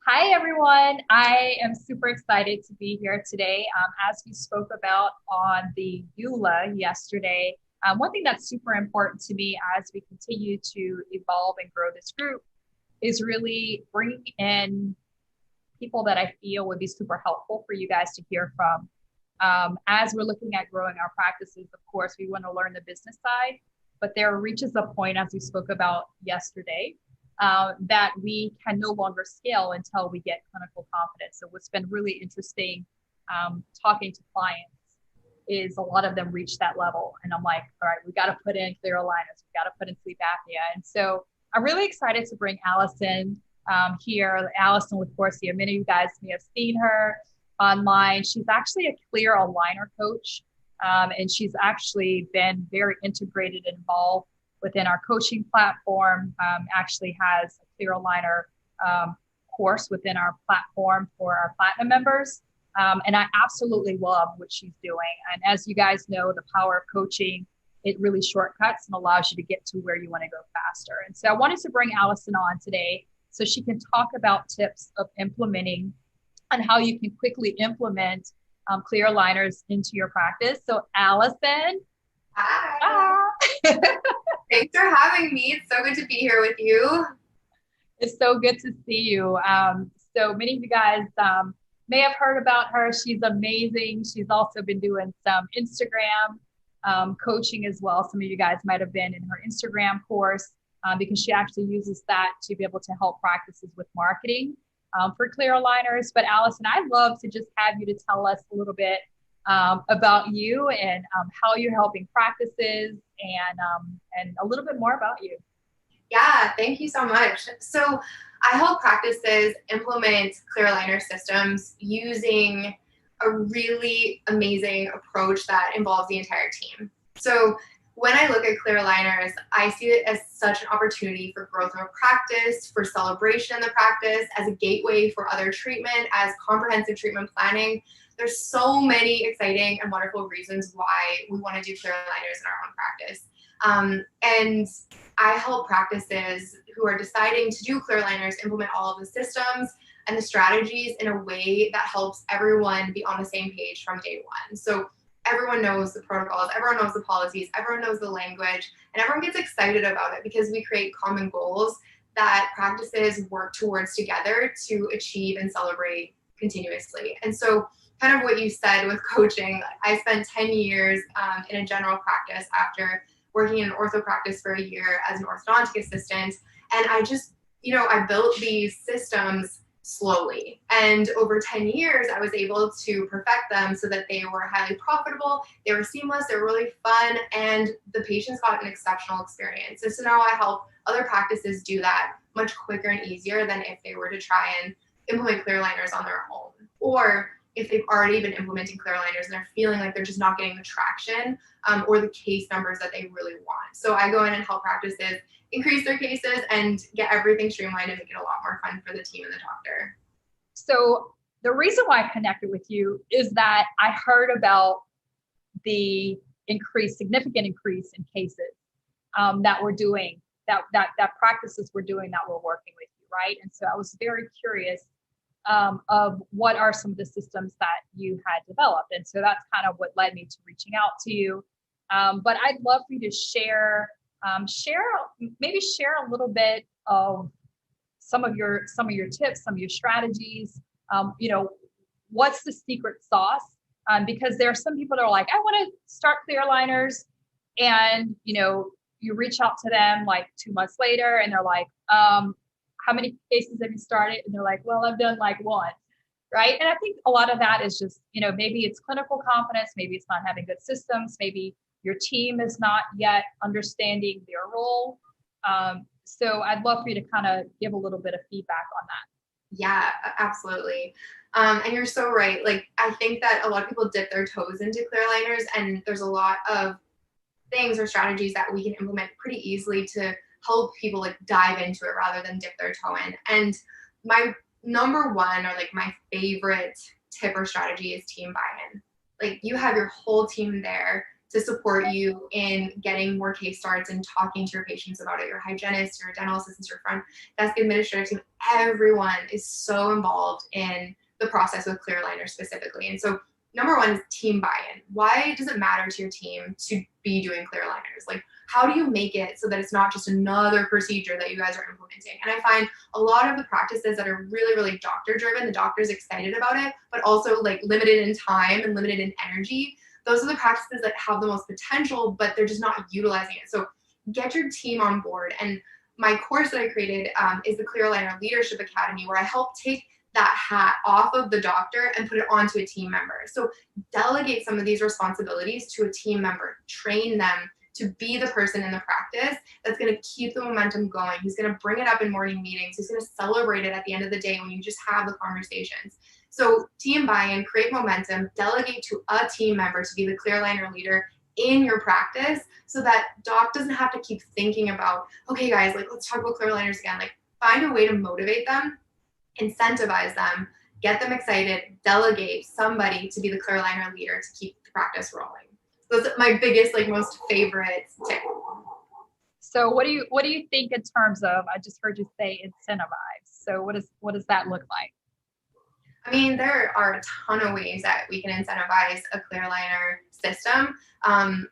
Hi, everyone. I am super excited to be here today. As we spoke about on the EULA yesterday, one thing that's super important to me as we continue to evolve and grow this group is really bringing in people that I feel would be super helpful for you guys to hear from. As we're looking at growing our practices, of course, we want to learn the business side, but there reaches a point, as we spoke about yesterday, that we can no longer scale until we get clinical confidence. So what's been really interesting talking to clients is a lot of them reach that level. And I'm like, all right, we got to put in clear aligners. We got to put in sleep apnea. And so I'm really excited to bring Allison here, Allison Lacoursiere. Many of you guys may have seen her online. She's actually a clear aligner coach. And she's actually been very integrated and involved within our coaching platform, actually has a clear aligner course within our platform for our Platinum members. And I absolutely love what she's doing. And as you guys know, the power of coaching, it really shortcuts and allows you to get to where you want to go faster. And so I wanted to bring Allison on today so she can talk about tips of implementing and how you can quickly implement clear aligners into your practice. So Allison. Hi. Ah. Thanks for having me. It's so good to be here with you. It's so good to see you. So many of you guys may have heard about her. She's amazing. She's also been doing some Instagram coaching as well. Some of you guys might have been in her Instagram course because she actually uses that to be able to help practices with marketing for clear aligners. But Allison, I'd love to just have you to tell us a little bit about you and how you're helping practices and a little bit more about you. Yeah, thank you so much. So I help practices implement clear aligner systems using a really amazing approach that involves the entire team. So when I look at clear aligners, I see it as such an opportunity for growth of a practice, for celebration in the practice, as a gateway for other treatment, as comprehensive treatment planning. There's so many exciting and wonderful reasons why we want to do clear aligners in our own practice. And I help practices who are deciding to do clear aligners implement all of the systems and the strategies in a way that helps everyone be on the same page from day one. So everyone knows the protocols, everyone knows the policies, everyone knows the language, and everyone gets excited about it because we create common goals that practices work towards together to achieve and celebrate continuously. And so kind of what you said with coaching, I spent 10 years in a general practice after working in an ortho practice for a year as an orthodontic assistant. And I just, I built these systems slowly. And over 10 years, I was able to perfect them so that they were highly profitable, they were seamless, they were really fun, and the patients got an exceptional experience. And so now I help other practices do that much quicker and easier than if they were to try and implement clear aligners on their own. Or if they've already been implementing clear aligners and they're feeling like they're just not getting the traction or the case numbers that they really want. So I go in and help practices increase their cases and get everything streamlined and make it a lot more fun for the team and the doctor. So the reason why I connected with you is that I heard about the significant increase in cases that we're doing, that practices we're doing that we're working with you, right? And so I was very curious of what are some of the systems that you had developed. And so that's kind of what led me to reaching out to you. But I'd love for you to share a little bit of some of your tips, some of your strategies. What's the secret sauce? Because there are some people that are like, I want to start clear aligners, and you reach out to them like 2 months later, and they're like, how many cases have you started? And they're like, well, I've done like one, right? And I think a lot of that is just, maybe it's clinical confidence, maybe it's not having good systems, maybe your team is not yet understanding their role. So I'd love for you to kind of give a little bit of feedback on that. Yeah, absolutely. And you're so right. Like, I think that a lot of people dip their toes into clear aligners, and there's a lot of things or strategies that we can implement pretty easily to help people like dive into it rather than dip their toe in. And my number one, or like my favorite tip or strategy, is team buy-in. Like, you have your whole team there to support you in getting more case starts and talking to your patients about it, your hygienist, your dental assistants, your front desk administrative team. Everyone is so involved in the process with clear aligners specifically. And so number one is team buy-in. Why does it matter to your team to be doing clear aligners? Like, how do you make it so that it's not just another procedure that you guys are implementing? And I find a lot of the practices that are really, really doctor driven, the doctor's excited about it, but also like limited in time and limited in energy. Those are the practices that have the most potential, but they're just not utilizing it. So get your team on board. And my course that I created is the Clear Aligner Leadership Academy, where I help take that hat off of the doctor and put it onto a team member. So delegate some of these responsibilities to a team member, train them to be the person in the practice that's going to keep the momentum going. He's going to bring it up in morning meetings. He's going to celebrate it at the end of the day when you just have the conversations. So team buy-in, create momentum, delegate to a team member to be the clear aligner leader in your practice so that doc doesn't have to keep thinking about, okay guys, like let's talk about clear aligners again. Like find a way to motivate them, incentivize them, get them excited, delegate somebody to be the clear aligner leader to keep the practice rolling. So that's my biggest, like most favorite tip. So what do you think in terms of, I just heard you say incentivize. So what does that look like? I mean, there are a ton of ways that we can incentivize a clear aligner system.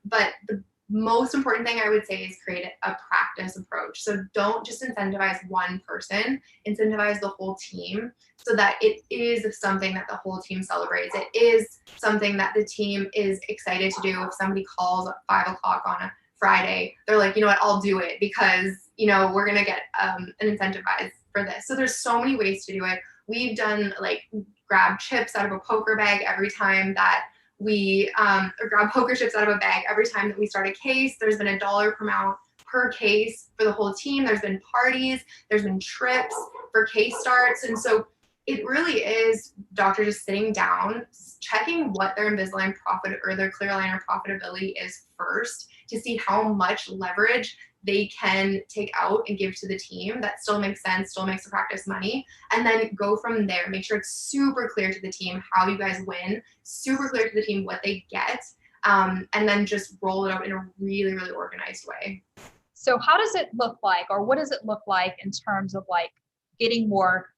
But the most important thing I would say is create a practice approach. So don't just incentivize one person, incentivize the whole team so that it is something that the whole team celebrates. It is something that the team is excited to do. If somebody calls at 5 o'clock on a Friday, they're like, you know what, I'll do it because, you know, we're going to get an incentivize for this. So there's so many ways to do it. We've done like grab chips out of a poker bag every time that we or grab poker chips out of a bag every time that we start a case. There's been $1 per amount per case for the whole team. There's been parties, there's been trips for case starts. And so it really is doctors just sitting down, checking what their Invisalign profit or their clear aligner profitability is first to see how much leverage they can take out and give to the team that still makes sense, still makes the practice money, and then go from there. Make sure it's super clear to the team how you guys win, super clear to the team what they get, and then just roll it out in a really, really organized way. So how does it look like, or what does it look like in terms of like getting more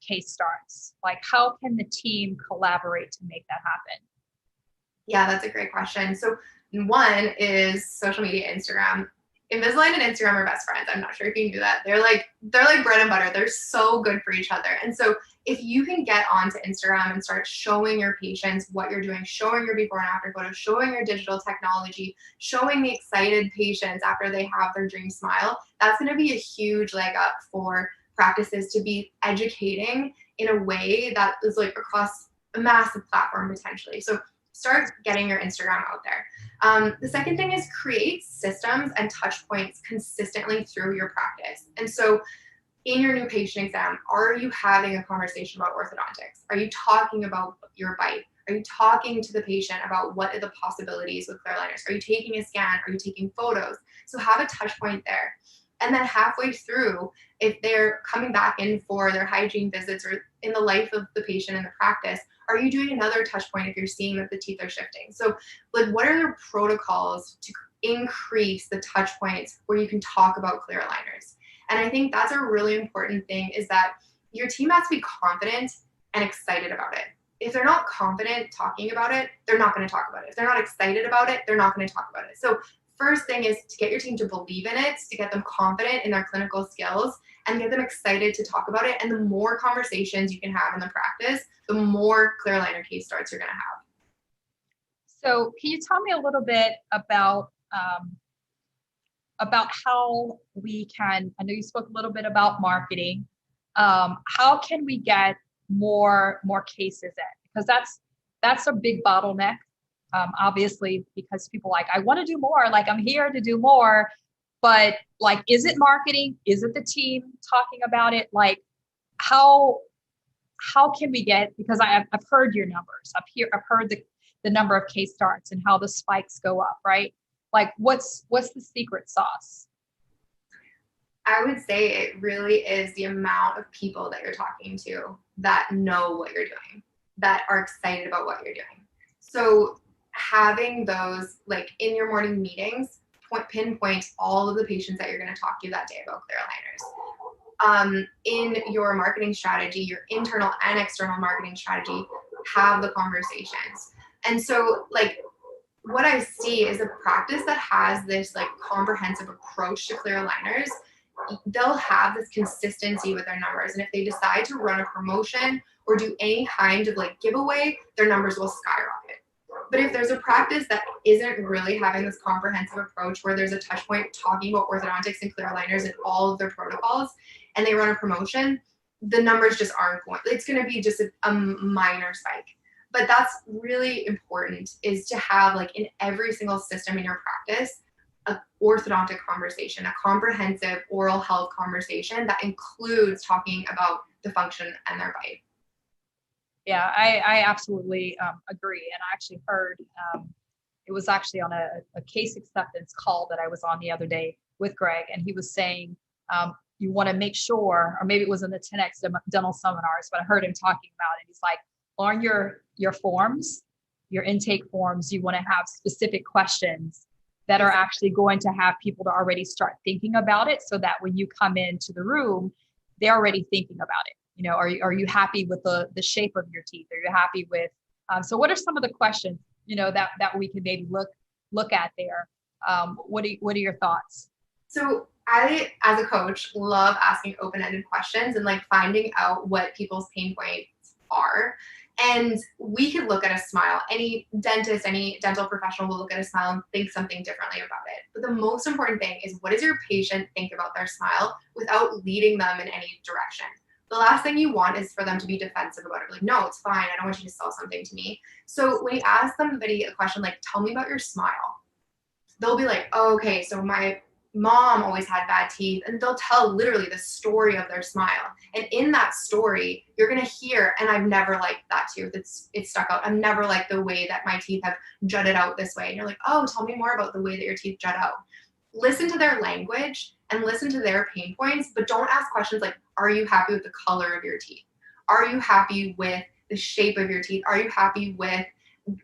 case starts? Like how can the team collaborate to make that happen? Yeah, that's a great question. So one is social media, Instagram. Invisalign and Instagram are best friends. I'm not sure if you knew that. They're like bread and butter. They're so good for each other. And so if you can get onto Instagram and start showing your patients what you're doing, showing your before and after photos, showing your digital technology, showing the excited patients after they have their dream smile, that's going to be a huge leg up for practices to be educating in a way that is like across a massive platform potentially. So start getting your Instagram out there. The second thing is create systems and touch points consistently through your practice. And so in your new patient exam, are you having a conversation about orthodontics? Are you talking about your bite? Are you talking to the patient about what are the possibilities with clear aligners? Are you taking a scan? Are you taking photos? So have a touch point there. And then halfway through, if they're coming back in for their hygiene visits or in the life of the patient in the practice, are you doing another touch point if you're seeing that the teeth are shifting? So like, what are your protocols to increase the touch points where you can talk about clear aligners? And I think that's a really important thing is that your team has to be confident and excited about it. If they're not confident talking about it, they're not going to talk about it. If they're not excited about it, they're not going to talk about it. So first thing is to get your team to believe in it, to get them confident in their clinical skills and get them excited to talk about it. And the more conversations you can have in the practice, the more clear aligner case starts you're going to have. So can you tell me a little bit about how we can, I know you spoke a little bit about marketing. How can we get more cases in? Because that's a big bottleneck. Obviously, because people like, I want to do more, like I'm here to do more, but like, is it marketing? Is it the team talking about it? Like how can we get, because I've heard your numbers up here, I've heard the number of case starts and how the spikes go up, right? Like what's the secret sauce? I would say it really is the amount of people that you're talking to that know what you're doing, that are excited about what you're doing. So having those like in your morning meetings, pinpoint all of the patients that you're going to talk to that day about clear aligners. In your marketing strategy, your internal and external marketing strategy, have the conversations. And so like what I see is a practice that has this like comprehensive approach to clear aligners, they'll have this consistency with their numbers. And if they decide to run a promotion or do any kind of like giveaway, their numbers will skyrocket. But if there's a practice that isn't really having this comprehensive approach where there's a touch point talking about orthodontics and clear aligners and all of their protocols, and they run a promotion, the numbers just aren't going. It's going to be just a minor spike. But that's really important, is to have like in every single system in your practice, an orthodontic conversation, a comprehensive oral health conversation that includes talking about the function and their bite. Yeah, I absolutely agree. And I actually heard, it was actually on a case acceptance call that I was on the other day with Greg, and he was saying, you want to make sure, or maybe it was in the 10X dental seminars, but I heard him talking about it. He's like, on your forms, your intake forms, you want to have specific questions that are actually going to have people to already start thinking about it, so that when you come into the room, they're already thinking about it. You know, are you happy with the shape of your teeth? Are you happy with, so what are some of the questions, you know, that we can maybe look at there? What are your thoughts? So I, as a coach, love asking open-ended questions and like finding out what people's pain points are. And we could look at a smile. Any dentist, any dental professional will look at a smile and think something differently about it. But the most important thing is, what does your patient think about their smile without leading them in any direction? The last thing you want is for them to be defensive about it. Like, no, it's fine. I don't want you to sell something to me. So when you ask somebody a question like, tell me about your smile, they'll be like, oh, okay, so my mom always had bad teeth, and they'll tell literally the story of their smile. And in that story, you're going to hear, and I've never liked that tooth. It's stuck out. I've never liked the way that my teeth have jutted out this way. And you're like, oh, tell me more about the way that your teeth jut out. Listen to their language and listen to their pain points, but don't ask questions like, are you happy with the color of your teeth? Are you happy with the shape of your teeth? Are you happy with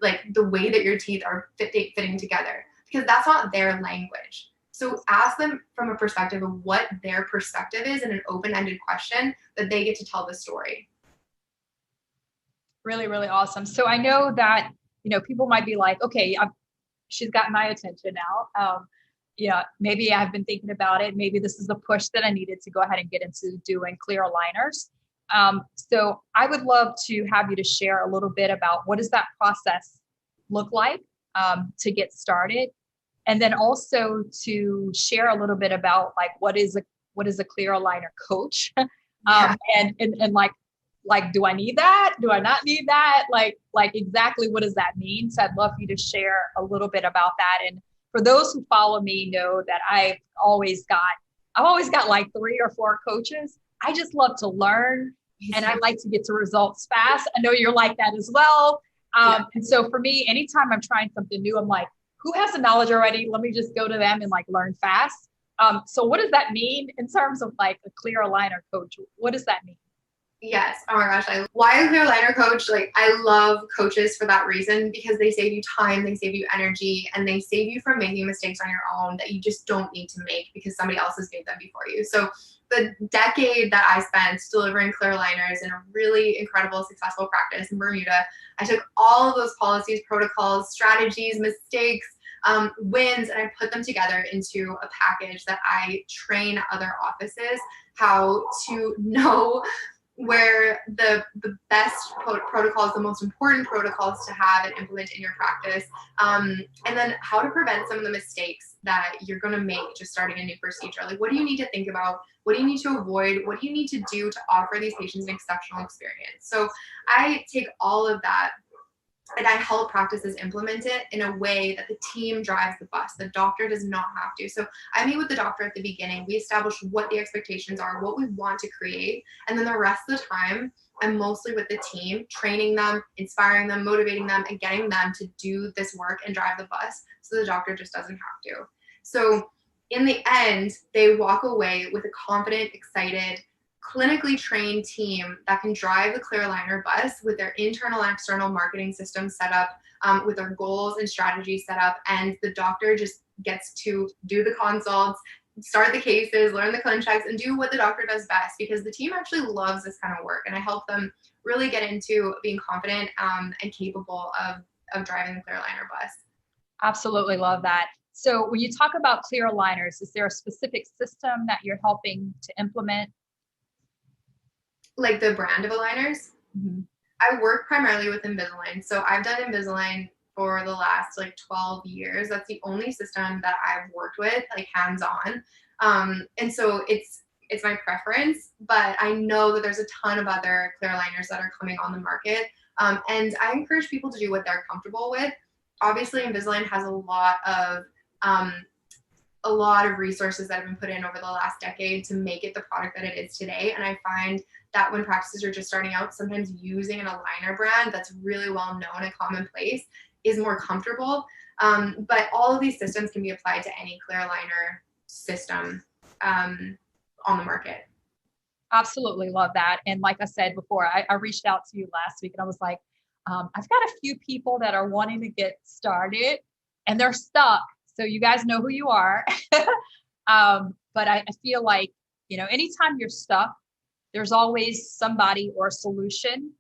like the way that your teeth are fitting together? Because that's not their language. So ask them from a perspective of what their perspective is in an open-ended question that they get to tell the story. Really, really awesome. So I know that, you know, people might be like, okay, she's got my attention now. Yeah, maybe I've been thinking about it. Maybe this is the push that I needed to go ahead and get into doing clear aligners. So I would love to have you to share a little bit about what does that process look like to get started, and then also to share a little bit about like what is a clear aligner coach, and like do I need that? Do I not need that? Like exactly what does that mean? So I'd love for you to share a little bit about that. And for those who follow me know that I've always got like 3 or 4 coaches. I just love to learn, and I like to get to results fast. I know you're like that as well. And so for me, anytime I'm trying something new, I'm like, who has the knowledge already? Let me just go to them and like learn fast. So what does that mean in terms of like a clear aligner coach? What does that mean? Yes. Oh my gosh. Why a clear aligner coach? Like, I love coaches for that reason, because they save you time, they save you energy, and they save you from making mistakes on your own that you just don't need to make because somebody else has made them before you. So the decade that I spent delivering clear aligners in a really incredible, successful practice in Bermuda, I took all of those policies, protocols, strategies, mistakes, wins, and I put them together into a package that I train other offices how to know where the best protocols, the most important protocols to have and implement in your practice, and then how to prevent some of the mistakes that you're going to make just starting a new procedure. Like, what do you need to think about? What do you need to avoid? What do you need to do to offer these patients an exceptional experience? So I take all of that and I help practices implement it in a way that the team drives the bus. The doctor does not have to. So I meet with the doctor at the beginning. We establish what the expectations are, what we want to create. And then the rest of the time, I'm mostly with the team, training them, inspiring them, motivating them, and getting them to do this work and drive the bus so the doctor just doesn't have to. So in the end, they walk away with a confident, excited, clinically trained team that can drive the clear aligner bus with their internal and external marketing system set up, with their goals and strategies set up, and the doctor just gets to do the consults, start the cases, learn the clin checks, and do what the doctor does best, because the team actually loves this kind of work, and I help them really get into being confident and capable of driving the clear aligner bus. Absolutely love that. So when you talk about clear aligners, is there a specific system that you're helping to implement? Like the brand of aligners? Mm-hmm. I work primarily with Invisalign. So I've done Invisalign for the last like 12 years. That's the only system that I've worked with, like hands-on. And so it's my preference, but I know that there's a ton of other clear aligners that are coming on the market. And I encourage people to do what they're comfortable with. Obviously, Invisalign has a lot of resources that have been put in over the last decade to make it the product that it is today. And I find that when practices are just starting out, sometimes using an aligner brand that's really well known and commonplace is more comfortable. But all of these systems can be applied to any clear aligner system on the market. Absolutely love that. And like I said before, I reached out to you last week and I was like, I've got a few people that are wanting to get started and they're stuck. So you guys know who you are. But I feel like, anytime you're stuck, there's always somebody or a solution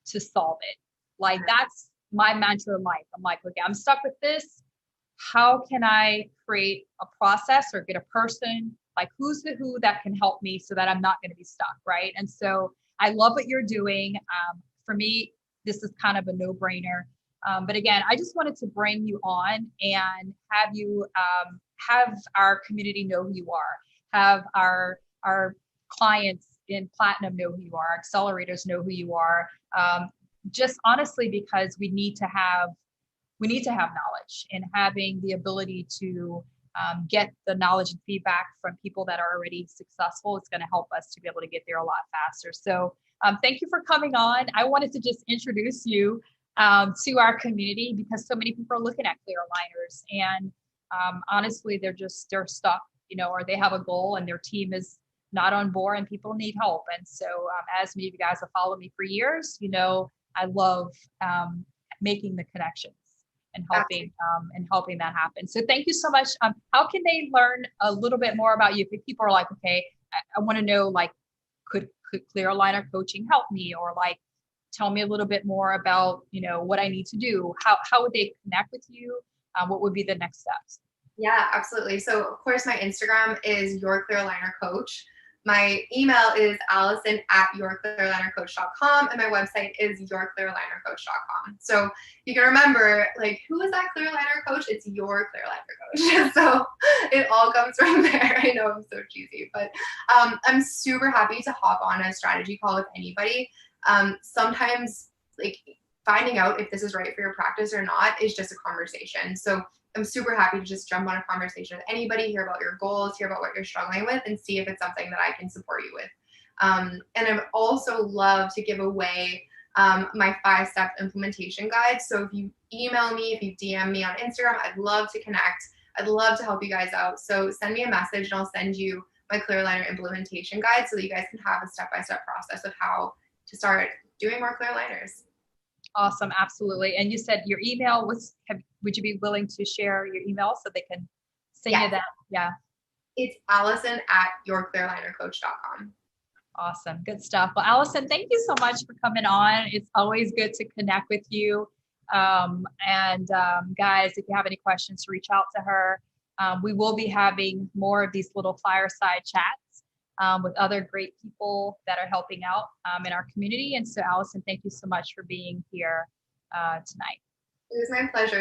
to solve it. Like that's my mantra in life. I'm like, okay, I'm stuck with this. How can I create a process or get a person, like who's the who that can help me so that I'm not going to be stuck, right? And so I love what you're doing. For me, this is kind of a no-brainer. But again, I just wanted to bring you on and have you have our community know who you are, have our clients in Platinum know who you are, accelerators know who you are. Just honestly, because we need to have knowledge, and having the ability to get the knowledge and feedback from people that are already successful. It's going to help us to be able to get there a lot faster. So thank you for coming on. I wanted to just introduce you to our community because so many people are looking at clear aligners and honestly, they're stuck, or they have a goal and their team is not on board and people need help. And so as many of you guys have followed me for years, I love making the connections and helping that happen. So thank you so much. How can they learn a little bit more about you? If people are like, okay, I want to know, like, could clear aligner coaching help me, or like, tell me a little bit more about, what I need to do. How would they connect with you? What would be the next steps? Yeah, absolutely. So of course my Instagram is Your Clear Aligner Coach. My email is allison@yourclearalinercoach.com, and my website is yourclearalinercoach.com. So you can remember, like, who is that clear aligner coach? It's your clear aligner coach. So it all comes from there. I know I'm so cheesy, but I'm super happy to hop on a strategy call with anybody. Sometimes, like, finding out if this is right for your practice or not is just a conversation. So I'm super happy to just jump on a conversation with anybody, hear about your goals, hear about what you're struggling with, and see if it's something that I can support you with. And I also love to give away my 5-step implementation guide. So if you email me, if you DM me on Instagram, I'd love to connect. I'd love to help you guys out. So send me a message and I'll send you my clear aligner implementation guide so that you guys can have a step-by-step process of how to start doing more clear aligners. Awesome. Absolutely. And you said your email would you be willing to share your email so they can send you that? Yeah. It's allison@yourclearalinercoach.com. Awesome. Good stuff. Well, Allison, thank you so much for coming on. It's always good to connect with you. Guys, if you have any questions, reach out to her. We will be having more of these little fireside chats with other great people that are helping out in our community. And so, Allison, thank you so much for being here tonight. It was my pleasure.